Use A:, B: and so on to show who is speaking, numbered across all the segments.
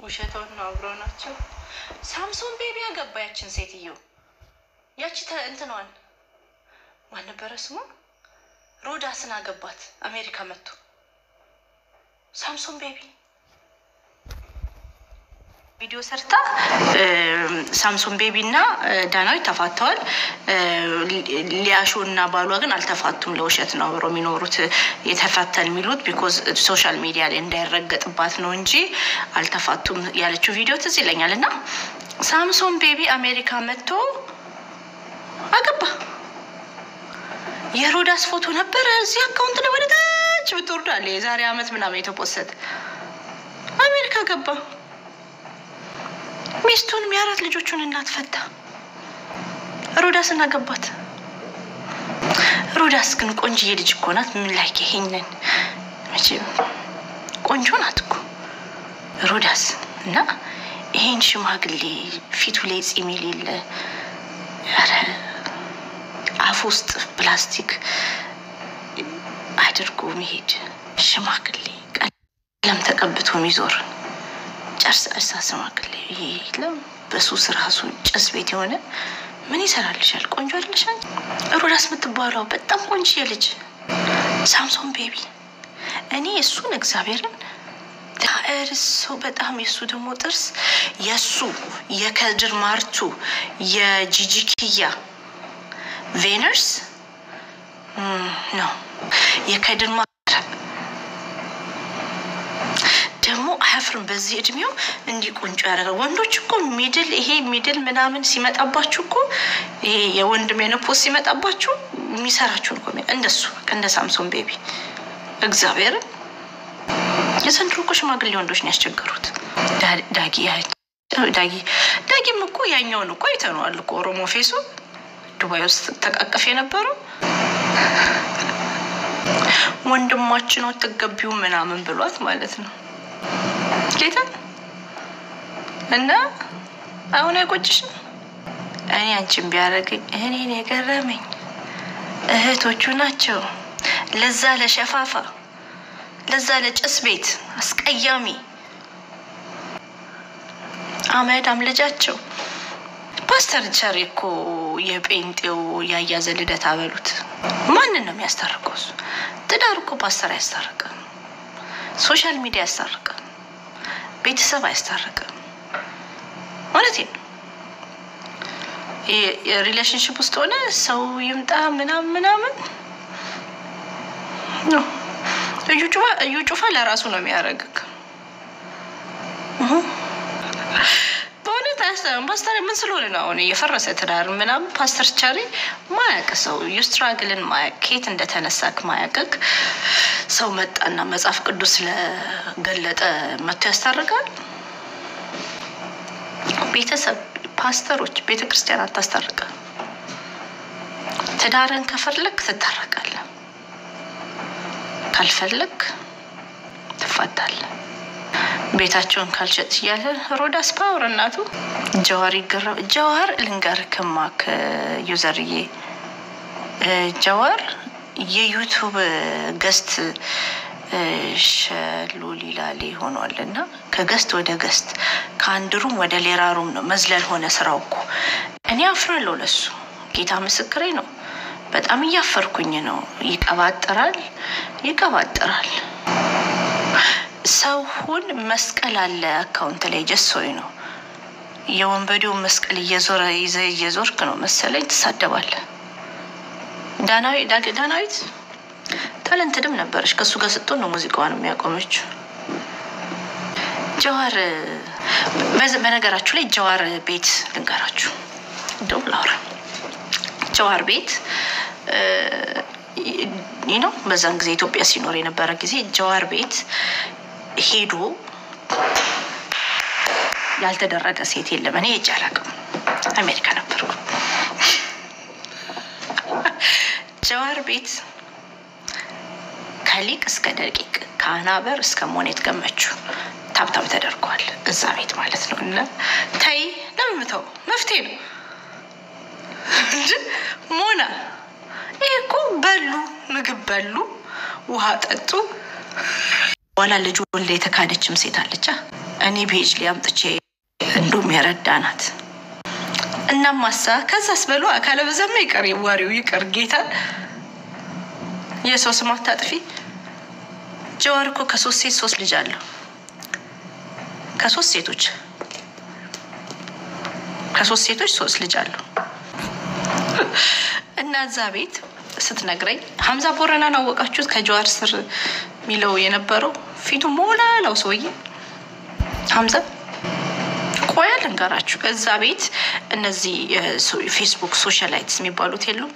A: ውሸቷን ነው አብረው ናቸው። ሳምሶን ቤቢ አገባያችን ሴትዮ ያቺ እንትኗን ማን ነበር ስሟ? ሮዳስን አገባት አሜሪካ መጥቶ ሳምሶን ቤቢ ቪዲዮ ሰርታ ሳምሶን ቤቢና ዳናዊት ተፋተዋል። ሊያሾና ባሏ ግን አልተፋቱም። ለውሸት ነው አብረው የሚኖሩት የተፋተን የሚሉት ቢኮዝ ሶሻል ሚዲያ ላይ እንዳይረገጥባት ነው እንጂ አልተፋቱም ያለችው ቪዲዮ ትዝ ይለኛልና ሳምሶን ቤቢ አሜሪካ መጥቶ አገባ። የሮዳስ ፎቶ ነበር እዚህ አካውንት ላይ ወደ ታች ብትወርዳለ የዛሬ አመት ምናምን የተፖሰተ አሜሪካ ገባ። ሚስቱን የሚያራት ልጆቹን እናት ፈታ። ሮዳስን አገባት። ሮዳስ ግን ቆንጆዬ ልጅ እኮ ናት። ምን ላይ ይሄንን መቼም ቆንጆ ናት እኮ ሮዳስ እና ይሄን ሽማግሌ ፊቱ ላይ ጺም የሌለ አረ አፍ ውስጥ ፕላስቲክ አድርጎ መሄድ ሽማግሌ ቀለም ተቀብቶ የሚዞር ጨርስ አሳስማግሌ ይለም በሱስ ራሱ ጭስ ቤት የሆነ ምን ይሰራልሻል? ቆንጆ አይደለሽ አንቺ? ሮዳስ የምትባለው በጣም ቆንጆ ልጅ ሳምሶን ቤቢ እኔ እሱን እግዚአብሔርን እርሱ በጣም የሱ ደግሞ ጥርስ የሱ የከድር ማርቱ የጂጂኪያ ቬነርስ ነው የከድር ማር ደግሞ አያፍርም። በዚህ እድሜው እንዲህ ቁንጮ ያደረገ ወንዶች እኮ ሚድል ምናምን ሲመጣባችሁ እኮ ይሄ የወንድ ሜኖፖዝ ሲመጣባችሁ የሚሰራችሁ እኮ እንደሱ እንደ ሳምሶን ቤቢ እግዚአብሔር የዘንድሮ እኮ ሽማግሌ ወንዶች ነው ያስቸገሩት። ዳጊም እኮ ያኛውን እኮ አይተነዋል እኮ ኦሮሞ ፌሱ ዱባይ ውስጥ ተቃቀፈ የነበረው ወንድማችን ነው ተገቢው ምናምን ብሏት ማለት ነው ጌታ እና አሁን አይቆጭሽም? እኔ አንቺን ቢያረጋኝ እኔን የገረመኝ እህቶቹ ናቸው። ለዛ ለሸፋፋ ለዛ ለጭስ ቤት አስቀያሚ አመዳም ልጃቸው ፓስተር ቸሪኮ የጴንጤው ያያዘ ልደት አበሉት። ማንን ነው የሚያስታርቀው? ትዳር እኮ ፓስተር ያስታርቃል፣ ሶሻል ሚዲያ ያስታርቃል፣ ቤተሰብ ያስታርቃል ማለት ነው። የሪሌሽንሺፕ ውስጥ ሆነ ሰው ይምጣ ምናምን ነው እዩ ጩፋ ለራሱ ነው የሚያረጋግ ፓስተር ምን ስለሆነ ነው አሁን የፈረሰ ትዳር ምናምን ፓስተር ቸሪ ማያቅ ሰው ዩስትራግልን ማያቅ ከየት እንደተነሳክ ማያቅ ሰው መጣና መጽሐፍ ቅዱስ ለገለጠ መጥቶ ያስታርቃል። ቤተሰብ ፓስተሮች ቤተክርስቲያን አታስታርቃል። ትዳርን ከፈለክ ትታረቃለህ፣ ካልፈለክ ትፋታለህ። ቤታቸውን ካልሸጥ ያለ ሮዳስ ፓወር እናቱ ጀዋር ልንገርክማ ከዩዘርዬ ጀዋር የዩቲዩብ ገስት ሸሉሊላሊ ሆኗልና ከገስት ወደ ገስት ከአንድ ሩም ወደ ሌላ ሩም ነው መዝለል ሆነ ስራው እኮ። እኔ አፍራለሁ ለሱ ጌታ ምስክሬ ነው። በጣም እያፈርኩኝ ነው። ይቀባጥራል ሰውን መስቀል አለ አካውንት ላይ ጀሶይ ነው የወንበዴው መስቀል እየዞርክ ነው መሰለኝ ተሳደባለህ። ዳናዊት ታለንትድም ነበርሽ ከሱ ጋር ስትሆን ነው ሙዚቃዋን የሚያቆመችው። ጀዋር በነገራችሁ ላይ ጀዋር ቤት ልንገራችሁ እንደው ላውራ ጀዋር ቤት ነው በዛን ጊዜ ኢትዮጵያ ሲኖር የነበረ ጊዜ ጀዋር ቤት ሄዶ ያልተደረገ ሴት የለም። እኔ እጃላቀም አሜሪካ ነበርኩ። ጀዋር ቤት ከሊቅ እስከ ደቂቅ ከአናበር እስከ ሞኔት ገመቹ ታብታብ ተደርጓል እዛ ቤት ማለት ነው። እና ታይ ለምተው መፍትሄ ነው እንጂ ሞና እኮ በሉ ምግብ በሉ ውሃ ጠጡ። ወላ ልጅ ወልደ የተካደችም ሴት አለች። እኔ ቤጅ ሊያምጥቼ እንደም ያረዳናት እና ማሳ ከዛስ በሉ አካለ በዛም ይቀር ይዋሪው ይቀር ጌታ የሰው ስም አታጥፊ ጀዋር እኮ ከሶስት ሴት ሶስት ልጅ አለው ከሶስት ሴቶች ሶስት ልጅ አለው እና ዛቤት ስትነግረኝ ሐምዛ ቦረናን አወቃችሁት ከጀዋር ስር ሚለው የነበረው ፊቱ ሞላላው ሰውዬ ሐምዛ ቆያል እንጋራችሁ እዛ ቤት እነዚህ ፌስቡክ ሶሻላይትስ የሚባሉት የሉም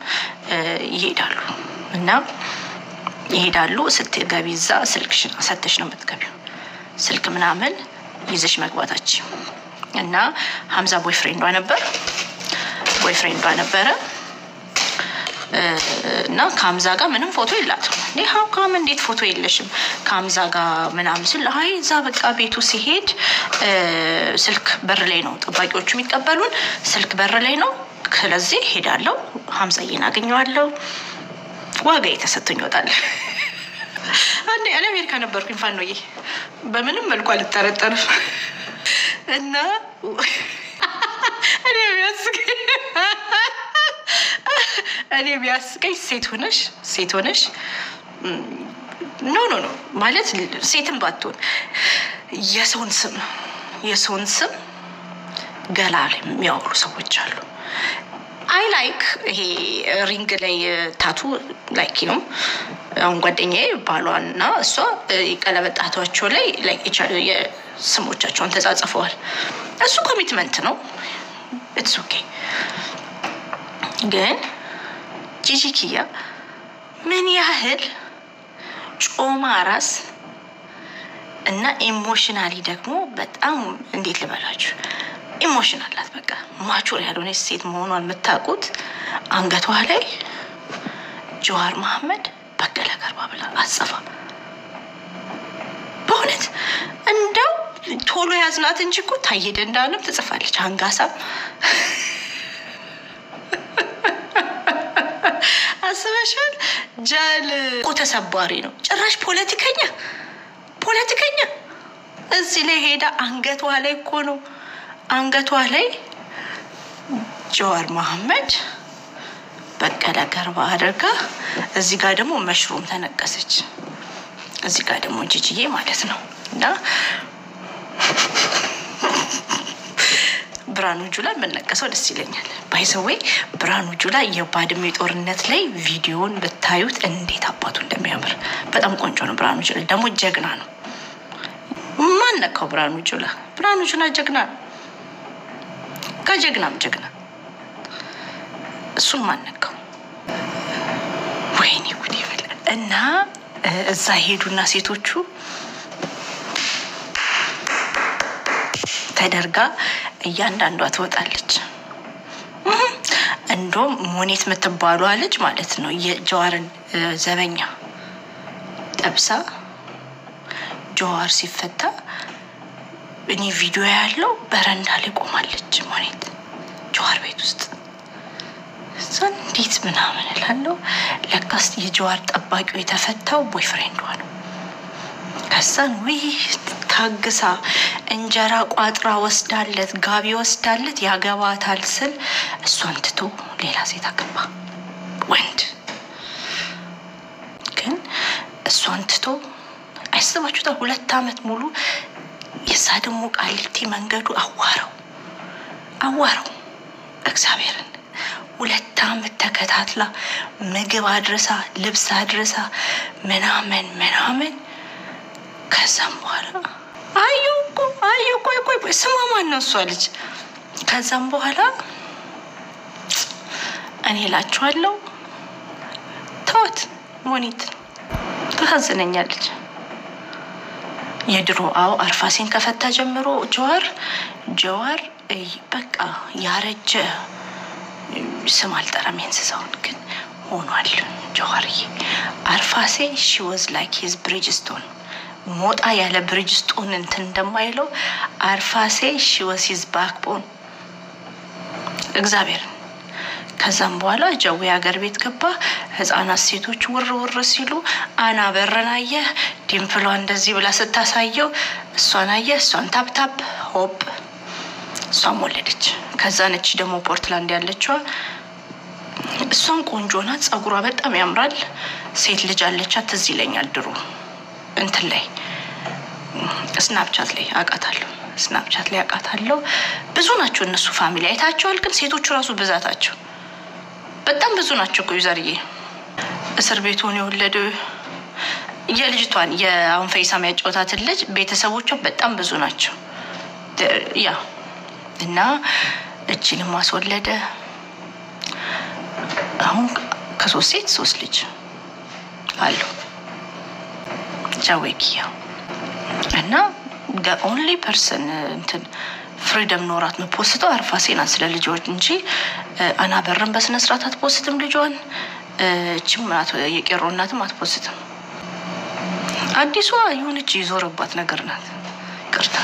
A: ይሄዳሉ ስትገቢ እዛ ስልክሽን ሰተሽ ነው የምትገቢው ስልክ ምናምን ይዘሽ መግባታችሁ እና ሐምዛ ቦይፍሬንዷ ነበረ እና ከሐምዛ ጋር ምንም ፎቶ የላትም ለሃው ካም እንዴት ፎቶ የለሽም ከሐምዛ ጋር ምናምን ሲል አይ እዛ በቃ ቤቱ ሲሄድ ስልክ በር ላይ ነው ጥባቂዎቹ የሚቀበሉን ስልክ በር ላይ ነው ስለዚህ ሄዳለሁ ሐምዛዬን አገኘዋለሁ ዋጋ የተሰጠኝ ወጣል አንዴ አሜሪካ ነበርኩኝ ፋኖዬ በምንም መልኩ አልተጠረጠርም እና እኔ ቢያስቀኝ ሴት ሆነሽ ኖ ማለት ሴትም ባትሆን የሰውን ስም ገላል የሚያወሩ ሰዎች አሉ አይ ላይክ ይሄ ሪንግ ላይ ታቱ ላይክ ነው አሁን ጓደኛዬ ባሏና እሷ ቀለበጣቷቸው ላይ ላይክ ይቻላል የስሞቻቸውን ተጻጽፈዋል እሱ ኮሚትመንት ነው ኢትስ ኦኬ ግን ጂጂኪያ ምን ያህል ጮማ ራስ እና ኢሞሽናሊ ደግሞ በጣም እንዴት ልበላችሁ ኢሞሽናል አላት በቃ ማቹር ያልሆነች ሴት መሆኗን የምታውቁት አንገቷ ላይ ጀዋር መሐመድ በቀለ ገርባ ብላ አጽፋ በእውነት እንደው ቶሎ ያዝናት እንጂ እኮ ታየደ እንዳንም ትጽፋለች አንጋሳ አስበሻል ጃል ተሰባሪ ነው ጭራሽ ፖለቲከኛ እዚህ ላይ ሄዳ አንገቷ ላይ እኮ ነው አንገቷ ላይ ጀዋር መሐመድ በቀለ ገርባ አድርጋ እዚህ ጋር ደግሞ መሽሩም ተነቀሰች እዚህ ጋር ደግሞ ጂጂዬ ማለት ነው እና ብራኑ ጁላ መነቀሰው ደስ ይለኛል ባይሰውይ ብራኑ ጁላ የባድሜ ጦርነት ላይ ቪዲዮን ብታዩት እንዴት አባቱ እንደሚያምር በጣም ቆንጆ ነው ብራኑ ጁላ ደግሞ ጀግና ነው ማን ነካው ብራኑ ጁላ ጀግና ከጀግናም ጀግና እሱን ማን ነካው ወይኔ ጉዴ እና እዛ ሄዱና ሴቶቹ ተደርጋ እያንዳንዷ ትወጣለች እንደም ሞኔት የምትባሉ አለች ማለት ነው የጀዋርን ዘበኛ ጠብሳ ጀዋር ሲፈታ እኔ ቪዲዮ ያለው በረንዳ ላይ ቆማለች ሞኔት ጀዋር ቤት ውስጥ እንዴት ምናምን እላለሁ ለካስ የጀዋር ጠባቂው የተፈታው ቦይፍሬንዷ ነው ከዛን ታግሳ እንጀራ ቋጥራ ወስዳለት ጋቢ ወስዳለት ያገባታል ስል እሷን ትቶ ሌላ ሴት አገባ ወንድ ግን እሷን ትቶ አይሰባችሁታ 2 አመት ሙሉ የሳደሙ ቃሊቲ መንገዱ አዋራው እግዚአብሔርን 2 አመት ተከታትላ ምግብ አድርሳ ልብስ አድርሳ ምናምን ከዛም በኋላ አዩ ቆይ ስማ ማን ነው እሷ ልጅ ከዛም በኋላ እኔ ላችኋለሁ ተውት ሞኒት ተሐዘነኛለች የድሮ አርፋሲን ከፈታ ጀምሮ ጀዋር በቃ ያረጀ ስም አልጠራም እንስሳውን ግን ሆኗል ጀዋርዬ አርፋሴ she was like his bridgestone ሞጣ ያለ ብሪጅስቶን እንትን እንደማይለው አርፋሴ she was his backbone እግዚአብሔር ከዛም በኋላ ጀው ያገር ቤት ገባ ህፃናት ሴቶች ወር ሲሉ አና በረናየ ዲምፕሏ እንደዚህ ብላ ስታሳየው እሷን አየ እሷን ታፕታፕ ሆፕ እሷን ወለደች ከዛ ነች ደግሞ ፖርትላንድ ያለችው እሷን ቆንጆ ናት ጸጉሯ በጣም ያምራል ሴት ልጅ አለቻት ትዝ ይለኛል ድሮ እንትን ላይ ስናፕቻት ላይ አቃታለሁ ብዙ ናቸው እነሱ ፋሚሊ አይታቸዋል ግን ሴቶቹ ራሱ ብዛታቸው በጣም ብዙ ናቸው እኮ ዩዘርዬ እስር ቤት ሆነ የወለደው የልጅቷን የአሁን ፈይሳም ያጫወታት ልጅ ቤተሰቦቿ በጣም ብዙ ናቸው ያ እና እቺንም ማስወለደ አሁን ከሶስት ሴት ሶስት ልጅ አሉ ጃዌኪያ እና the only person እንትን ፍሪደም ኖራት ነው ፖስቶ አርፋሴና ስለ ልጆች እንጂ አና በረን በስነ ስርዓት አትፖስትም ልጇን እቺም ናት የቄሮናትም አትፖስትም አዲሷ የሆነች ይዞርባት ነገር ናት ቅርታ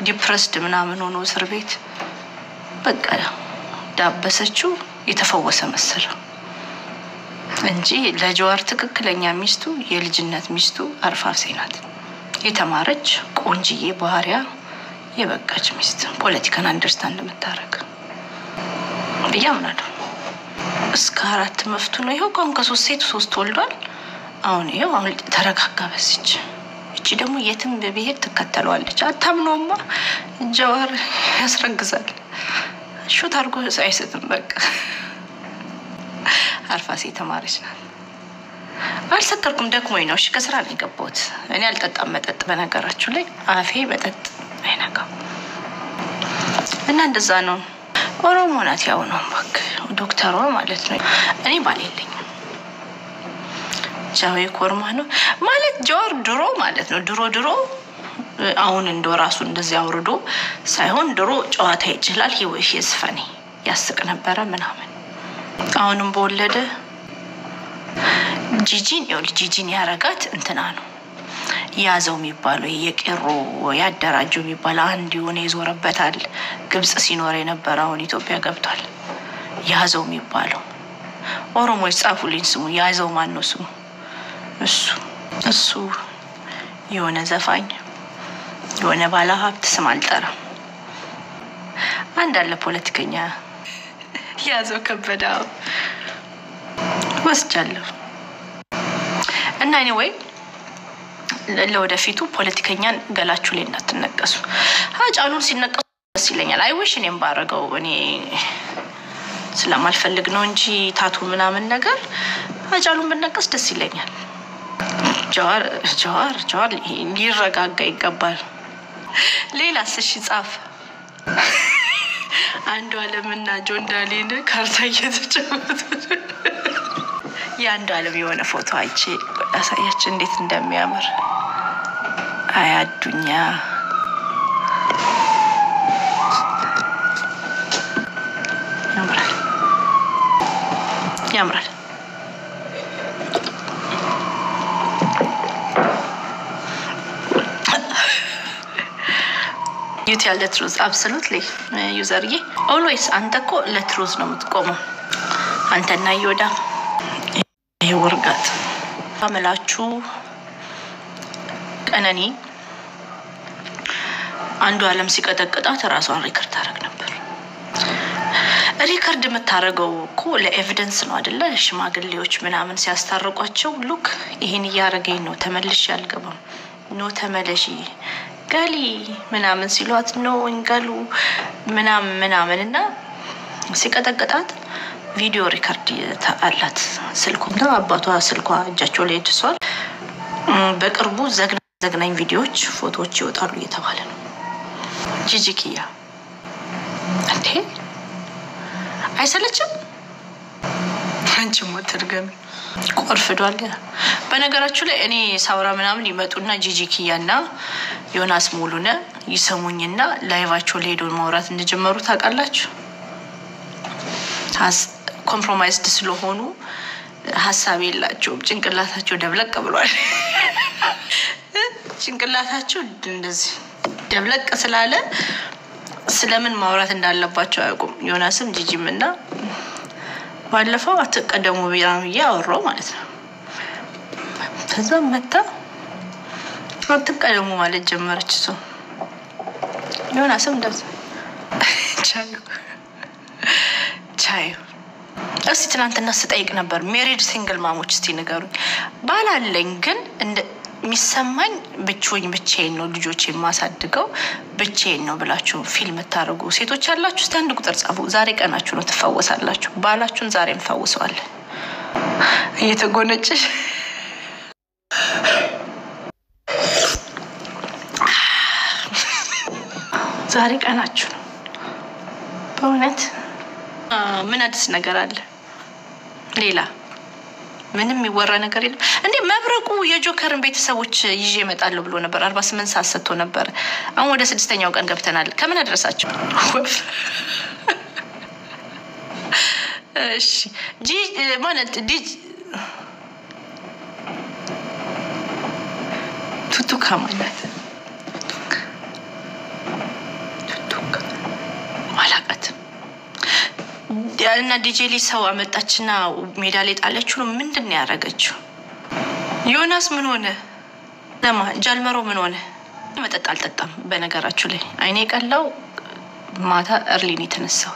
A: ዲፕረስድ ምናምን ሆኖ እስር ቤት በቃ ዳበሰችው የተፈወሰ መሰለው እንጂ ለጀዋር ትክክለኛ ሚስቱ የልጅነት ሚስቱ አርፋሴ ናት የተማረች ቆንጂዬ ባህሪያ የበቃች ሚስት ፖለቲካን አንደርስታንድ የምታረግ ያምናሉ እስከ 4 መፍቱ ነው ይሄው ቆም ከሶስት ሴት ሶስት ወልዷል አሁን ተረጋጋ በስች እቺ ደግሞ የትም በብሄድ ተከተለዋለች አታምኖማ ጀዋር ያስረግዛል ሹት አርጎ ሳይሰጥም በቃ አርፋሴ ተማረች ናት አልሰከርኩም ደክሞኝ ነው እሺ ከስራ ላይ ገባሁት እኔ አልጠጣም መጠጥ በነገራችሁ ላይ አፌ መጠጥ አይነካም እና እንደዛ ነው ኦሮሞ ናት ያው ነው ባክ ዶክተሯ ማለት ነው እኔ ባልልኝ ጃዌ ኮርማ ነው ማለት ጆር ድሮ ማለት ነው ድሮ አሁን እንደው ራሱ እንደዚህ አውርዶ ሳይሆን ድሮ ጨዋታ ይችላል ይወሽስ ፈኒ ያስቅ ነበር ምናምን አሁንም በወለደ ጂጂን ያረጋት እንትና ነው ያዘው የሚባለው የቄሮ ያደራጀው የሚባለው አንድ የሆነ ይዞርበታል ግብጽ ሲኖር የነበረውን ኢትዮጵያ ገብቷል ያዘው የሚባለው ኦሮሞዎች ጻፉልኝ ስሙ ያዘው ማን ነው ስሙ እሱ የሆነ ዘፋኝ የሆነ ባለሀብት ስም አልጠራም አንድ አለ ፖለቲከኛ ያዘው ከበዳ ወስጃለሁ እና anyway ለወደፊቱ ፖለቲከኛን ገላችሁ ላይ እንዳትነቀሱ አጫሉን ሲነቀሱ ደስ ይለኛል አይዊሽ እኔም ባረገው እኔ ስለማልፈልግ ነው እንጂ ታቱ ምናምን ነገር አጫሉን ብነቀስ ደስ ይለኛል ጀዋር ሊረጋጋ ይገባል ሌላስ እሺ ጻፍ አንዱ ዓለምና ጆን ዳሊን ካርታ እየተጫወቱ ያንዱ ዓለም የሆነ ፎቶ አይቼ አሳያችሁ እንዴት እንደሚያምር አያዱኛ ያምራል you tell the truth absolutely userዬ always አንተኮ ለትሩዝ ነው የምትቆመው አንተና ይወዳ ይወርጋት አመላችሁ ቀነኒ አንዱ ዓለም ሲቀጠቅጣት ራሷን ሪከርድ አረግ ነበር ሪከርድ የምታረገው እኮ ለኤቪደንስ ነው አይደለ ሽማግሌዎች ምናምን ሲያስታርቋቸው ሉክ ይሄን ያረገኝ ነው ተመልሽ ያልገባም ነው ተመለሺ ጋሊ ምናምን ሲሏት ነው እንጋሉ ምናምንና ሲቀጠቅጣት ቪዲዮ ሪከርድ አላት ስልኩና አባቷ ስልኳ እጃቸው ላይ ተሷል በቅርቡ ዘግናኝ ቪዲዮዎች ፎቶዎች ይወጣሉ እየተባለ ነው ጂጂኪያ እንዴ አይሰለችም አንቺ ሞተርገም ቆርፍዷል በነገራችሁ ላይ እኔ ሳውራ ምናምን ይመጡና ጂጂኪያና ዮናስ ሙሉነ ይሰሙኝና ላይቫቸው ላይ ሄዶ ማውራት እንደጀመሩ ታውቃላችሁ ኮምፕሮማይዝድ ስለሆኑ ሐሳብ የላቸውም ጭንቅላታቸው ደብለቅ ብሏል ጭንቅላታቸው እንደዚህ ደብለቅ ስላለ ስለምን ማውራት እንዳለባቸው አያውቁም ዮናስም ጂጂምና ባለፈው አትቀደሙ ቢራም ያወራው ማለት ነው ከዛ መጣ አትቀየሙ ማለት ጀመረች እሱ ዮናስም እንደዛ ቻዩ እስቲ ትናንትና ስጠይቅ ነበር ሜሪድ ሲንግል ማሞች እስቲ ንገሩኝ ባላለኝ ግን እንደ ሚሰማኝ ብቻዬን ነው ልጆቼን ማሳድገው ብቻዬን ነው ብላችሁ ፊልም ታርጉ ሴቶች ያላችሁ ስታንድ ቁጥር ጻፉ ዛሬ ቀናችሁ ነው ተፈወሳላችሁ ባላችሁን ዛሬ እንፈውሰዋለን እየተጎነጨሽ ዛሬ ቀናችሁ ነው በእውነት ምን አዲስ ነገር አለ ሌላ ምንም ይወራ ነገር የለም እንዴ መብረቁ የጆከርን ቤተሰቦች ይዤ እመጣለሁ ብሎ ነበር 48 ሰዓት ሰጥቶ ነበር አሁን ወደ 6ኛው ቀን ገብተናል ከምን አደረሳችሁ እሺ ማለት ቱቱ ከማለት ማላቀት ያና ዲጄሊ ሰው አመጣችና ሜዳ ላይ ጣለችው ነው ምንድነው ያረጋችው ዮናስ ምን ሆነ ለማ ጃልመሮ ምን ሆነ መጠጥ አልጠጣም በነገራችሁ ላይ አይኔ ቀላው ማታ እርሊኒ ተነሳው